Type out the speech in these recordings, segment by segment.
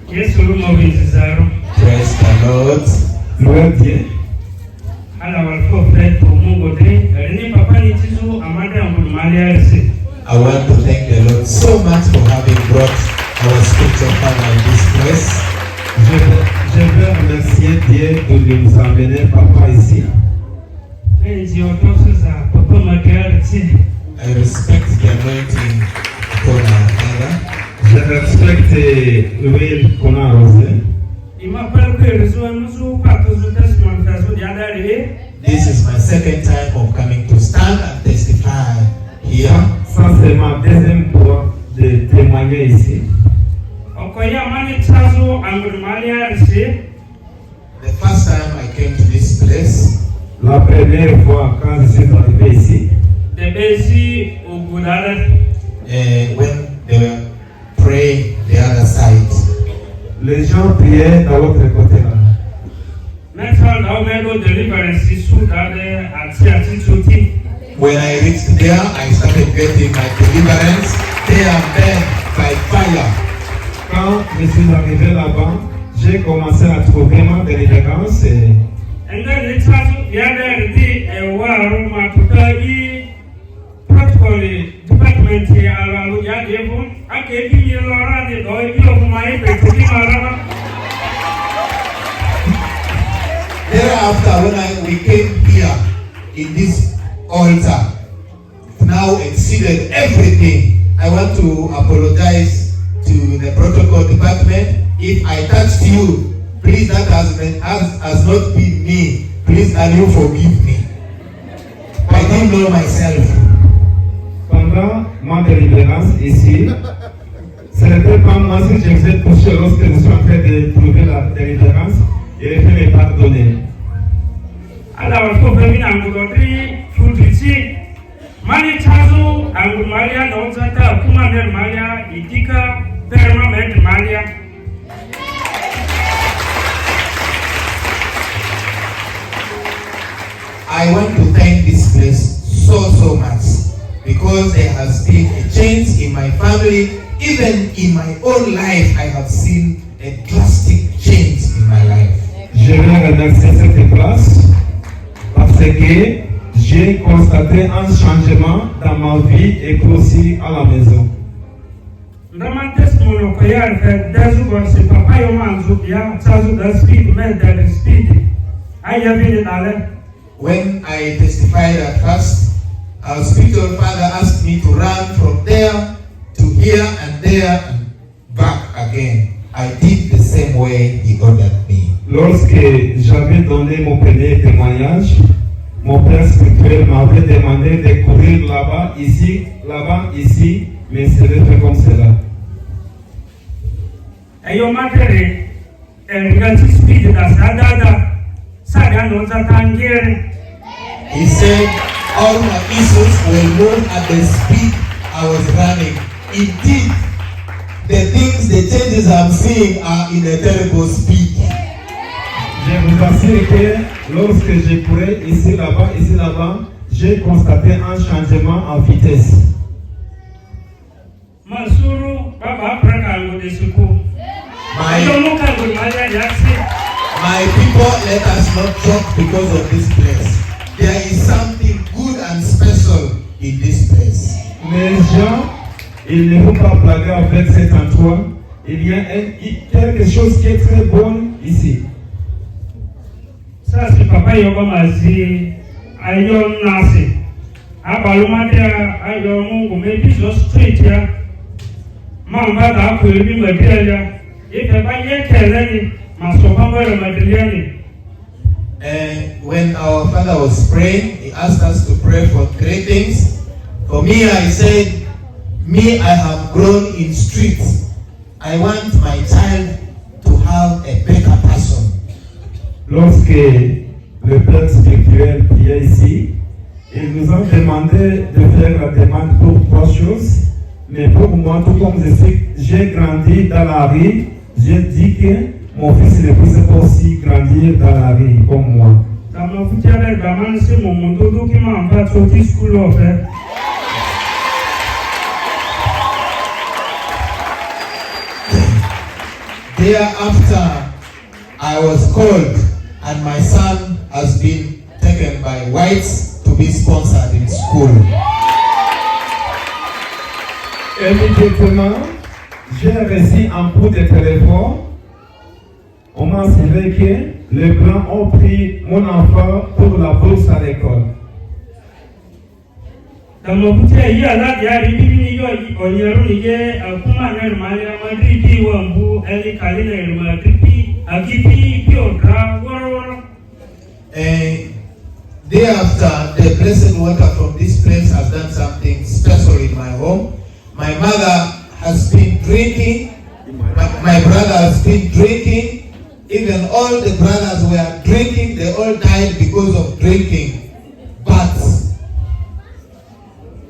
Praise the Lord. Louez Dieu. Alors, il faut faire pour mon côté. Papa Nitizu, Amanda Malia. I want to thank the Lord so much for having brought our spiritual father in this place. Je veux remercier Dieu de nous amener papa ici. I respect the anointing upon our father. Je respecte l'huile qu'on a arrosée. This is my second time of coming to stand and testify here. Ça c'est ma deuxième fois de témoigner ici. The first time I came to this place, la première fois quand je suis arrivé ici, when they were praying the other side, les gens priaient dans l'autre côté là. When I reached there, I started getting my deliverance there and then by fire. Quand je suis arrivé là-bas, j'ai commencé à trouver ma délivrance. Thereafter, when we came here in this altar, now exceeded everything. I want to apologize to the protocol department. If I touched you, please, that has not been me. Please, can you forgive me? I didn't know myself. Pendant ma délivrance ici, ce n'était pas moi si je vous ai touché lorsque je suis en train de trouver la délivrance et il fait me pardonner. Alors, il faut venir en Goudry, Foutici, Manitazo, Angumalia, Nozata, Kumaner Malia, Itika, Permanent Malia. I want to thank this place so much because there has been a change in my family. Even in my own life, I have seen a drastic change in my life. Je veux remercier cette place parce que j'ai constaté un changement dans ma vie et aussi à la maison. When I testified at first, our spiritual father asked me to run from there to here and there and back again. I did the same way he ordered me. Lorsque j'avais donné mon premier témoignage, mon père spirituel m'avait demandé de courir là-bas, ici, mais c'est fait comme cela. He said all my issues will move at the speed I was running. Indeed, the changes I'm seeing are in a terrible speed. Je vous assure que lorsque je courais ici là-bas, j'ai constaté un changement en vitesse. My people, let us not joke because of this place. There is something good and special in this place. Les gens, ils ne vont pas blaguer avec cet endroit. Il y a quelque chose qui est très bon ici. Ça, c'est papa Yogomazi, Ayon Nasi. Abalumadia, Ayon, maybe just straight here. Mamba, will be material. If a buyer can, must remember material. When our father was praying, he asked us to pray for three things. For me, I said, I have grown in streets. I want my child to have a better person. Lorsque le père spirituel priait ici, il nous a demandé de faire la demande pour trois choses. Mais pour moi, tout comme j'ai grandi dans la rue, j'ai dit que mon fils ne puisse pas aussi grandir dans la rue comme moi. Thereafter, I was called, and my son has been taken by whites to be sponsored in school. Immédiatement, j'ai reçu un coup de téléphone. On m'a assuré que les Blancs ont pris mon enfant pour la bourse à l'école. Thereafter, the blessed water from this place has done something special in my home. My mother has been drinking, my brother has been drinking, even all the brothers were drinking, they all died because of drinking. But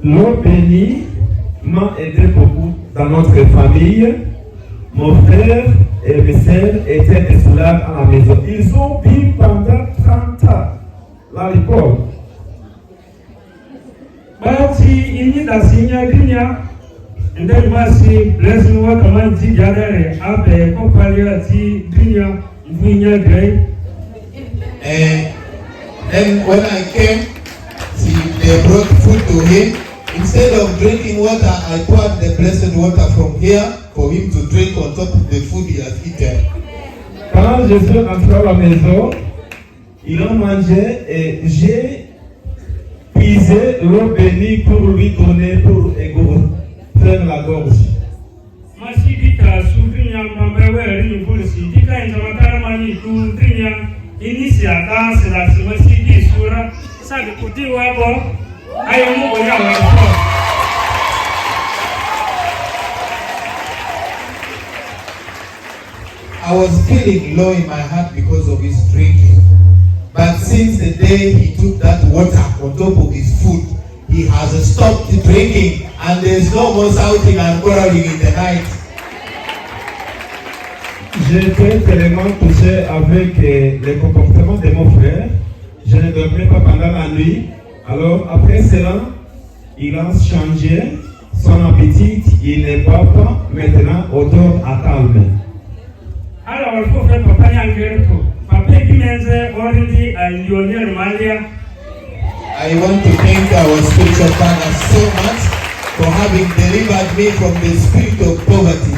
L'eau bénie m'a aidé beaucoup dans notre famille. Mon frère et mes sœurs étaient esclaves à la maison. Ils ont bu pendant 30 ans l'alcool. Bati ini da sinya dunya ndel masi blessing wa kama ji gadare abe ko palia ti dunya dunya grey. Then when I came, they brought food to him. Instead of drinking water, I poured the blessed water from here for him to drink on top of the food he has eaten. Quand je suis entré à la maison, il a mangé et j'ai puisé l'eau bénie pour lui donner pour faire la gorge. Masidita sudunya mambewe rini polisi dika inzamatara mani tu dunya inisia danse la masidi sura sabe kuti wabo ayo mungu ya wako. I was feeling low in my heart because of his drinking. But since the day he took that water on top of his food, he has stopped drinking and there is no more shouting and quarreling in the night. J'étais tellement touché avec le comportement de mon frère. Je ne dormais pas pendant la nuit. Alors après cela, il a changé son appétit. Il ne boit pas. Maintenant, odeur à calme. Alors, il faut faire papa Yangerko. Papa qui menze already a Lionel Malia. I want to thank our spiritual father so much for having delivered me from the spirit of poverty.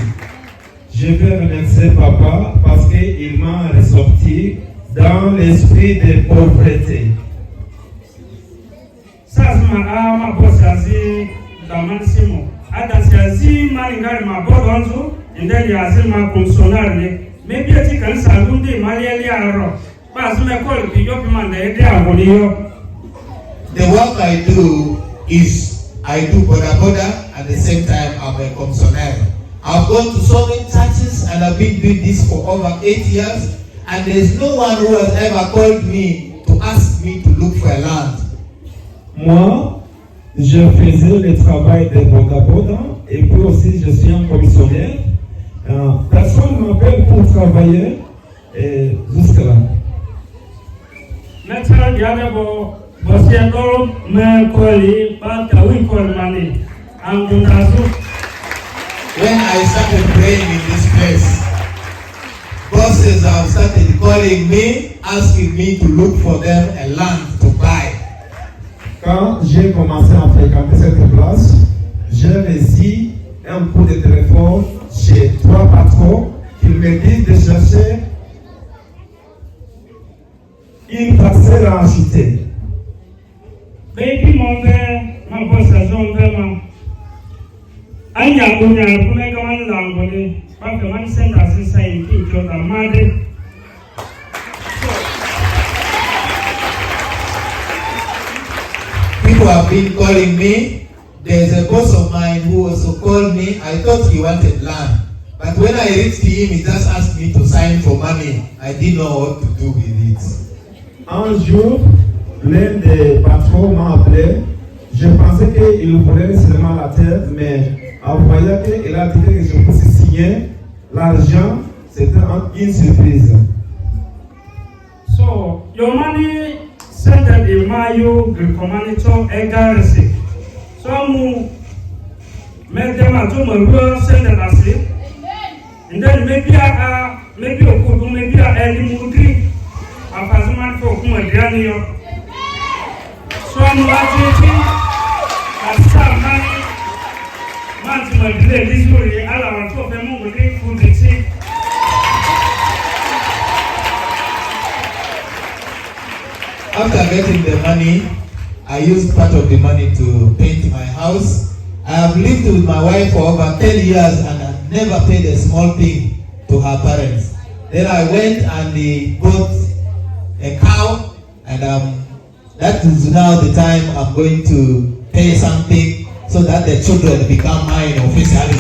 Je veux remercier papa parce qu'il m'a ressorti dans l'esprit de pauvreté. Sasma ama bosazi damansimo. Adasiazi maningari mabodonzo indeli azima consonare. Maybe a chicken salundi Malia Pas me call Pijopiman the Diabolio. The work I do is I do boda at the same time I'm a commissioner. I've gone to so many churches and I've been doing this for over 8 years and there's no one who has ever called me to ask me to look for a land. Moi, je faisais le travail de boda et puis aussi je suis un commissionnaire. Personne ne m'appelle pour travailler jusque-là. Maintenant, il y a d'abord Bosiano, Mercoli, Batawikol Mani, and Gundazu. When I started praying in this place, bosses have started calling me, asking me to look for them a land to buy. Quand j'ai commencé à fréquenter cette place, j'ai reçu un coup de téléphone chez 3 patrons qui me disent de chercher une parcelle à acheter. Baby, mon père, ma bosse a son père. Anya Bunya, Pumegaman Langoni, Papa Man sent us inside each other, mother. People have been calling me. There's a boss of mine who also called me. I thought he wanted land. But when I reached him, he just asked me to sign for money. I didn't know what to do with it. Un jour, l'un des patrons m'a appelé. Je pensais qu'il voulait seulement la terre, mais en voyant qu'il a dit que je puisse signer l'argent, c'était une surprise. So, your money sent the Mayo, the community, Egarsi. So, make them a tomb and send it as it. And then maybe a good, maybe a early movie. A Pasman for whom a journey. So I'm watching a star money. Once my delay, this will be allowed for the movie food to see. After getting the money, I used part of the money to paint my house. I have lived with my wife for over 10 years and I've never paid a small thing to her parents. Then I went and bought a cow, and that is now the time I'm going to pay something so that the children become mine officially.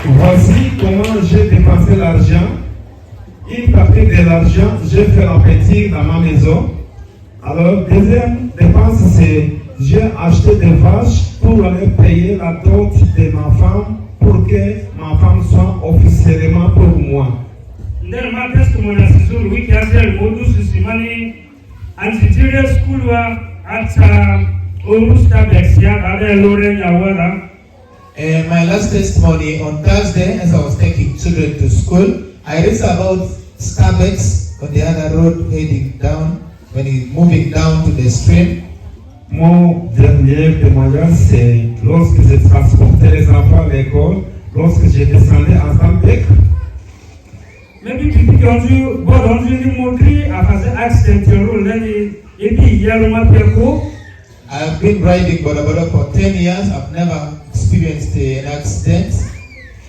Voici comment j'ai dépensé l'argent. Une partie de l'argent, j'ai fait la peinture dans ma maison. Alors, deuxième dépense, c'est j'ai acheté des vaches pour aller payer la dot de ma femme pour que ma femme soit officiellement pour moi. Ndel ma testimony asizuru wiki azeli modusu simani antijiria school wa ata Orusta Bexia ade lore nyawara. My last testimony on Thursday, as I was taking children to school, I reached about Starbucks on the other road heading down, when he's moving down to the stream. Mon dernier témoignage, c'est lorsque j'ai transporté les enfants à l'école, lorsque j'ai descendu en Zambek. Maybe people can do, but on the monkey, I have an accident, you're already, maybe yellow mapeko. I have been riding Boda Boda for 10 years. I've never experienced an accident.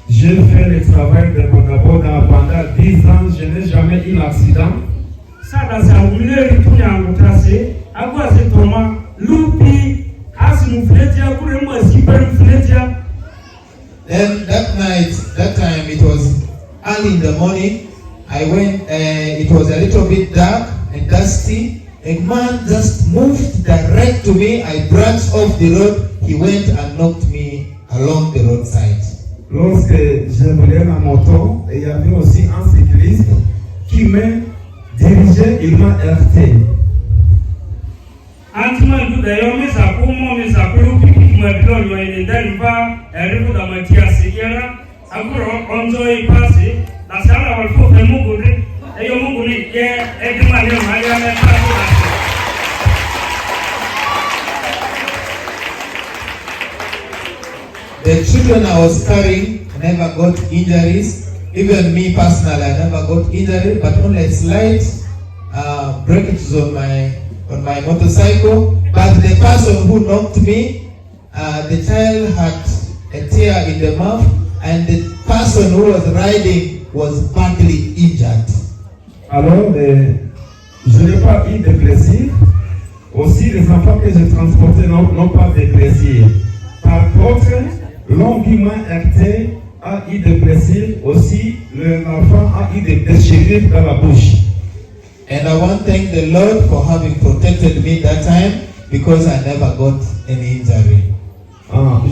J'ai fait le travail de Boda Boda pendant 10 ans, je n'ai jamais eu d'accident. Ça, c'est un millier de tout en tracé. À quoi c'est Thomas? Lupi, Asmufletia, Kurema, Superfletia. Then that time it was early in the morning. I went, it was a little bit dark and dusty. A man just moved direct to me. I branched off the road. He went and knocked me along the roadside. Lorsque je voulais la moto, il y avait aussi un cycliste qui me dirigeait, il m'a heurté. Antiman do the yomi sakumo mi sakulu pipi mabilo yo in Denver, eribu da matia sigera, akuro onzo ipasi, na sala walfo fe muguri, eyo muguri ye edimani maya me pasu. The children I was carrying never got injuries. Even me personally, I never got injury, but only a slight breakage on my motorcycle. But the person who knocked me, the child had a tear in the mouth, and the person who was riding was badly injured. Alors, je n'ai pas eu de plaisir. Aussi, les enfants que j'ai transportés n'ont pas de plaisir. Par contre, l'homme qui m'a heurté a eu de plaisir. Aussi, l'enfant a eu des déchirures dans la bouche. And I want to thank the Lord for having protected me that time, because I never got any injury.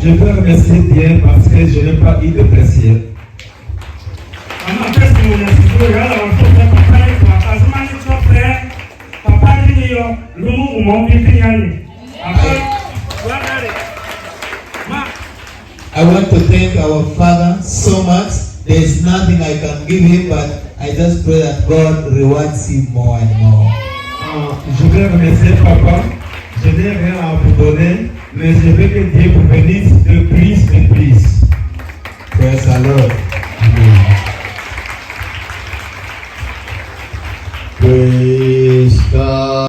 Je veux remercier Dieu parce que je n'ai pas eu de plaisir. I want to thank our Father so much. There is nothing I can give him, but I just pray that God rewards him more and more. Je veux remercier Papa. Je n'ai rien à vous donner, mais je veux que Dieu vous bénisse de plus en plus. Praise the Lord. Amen.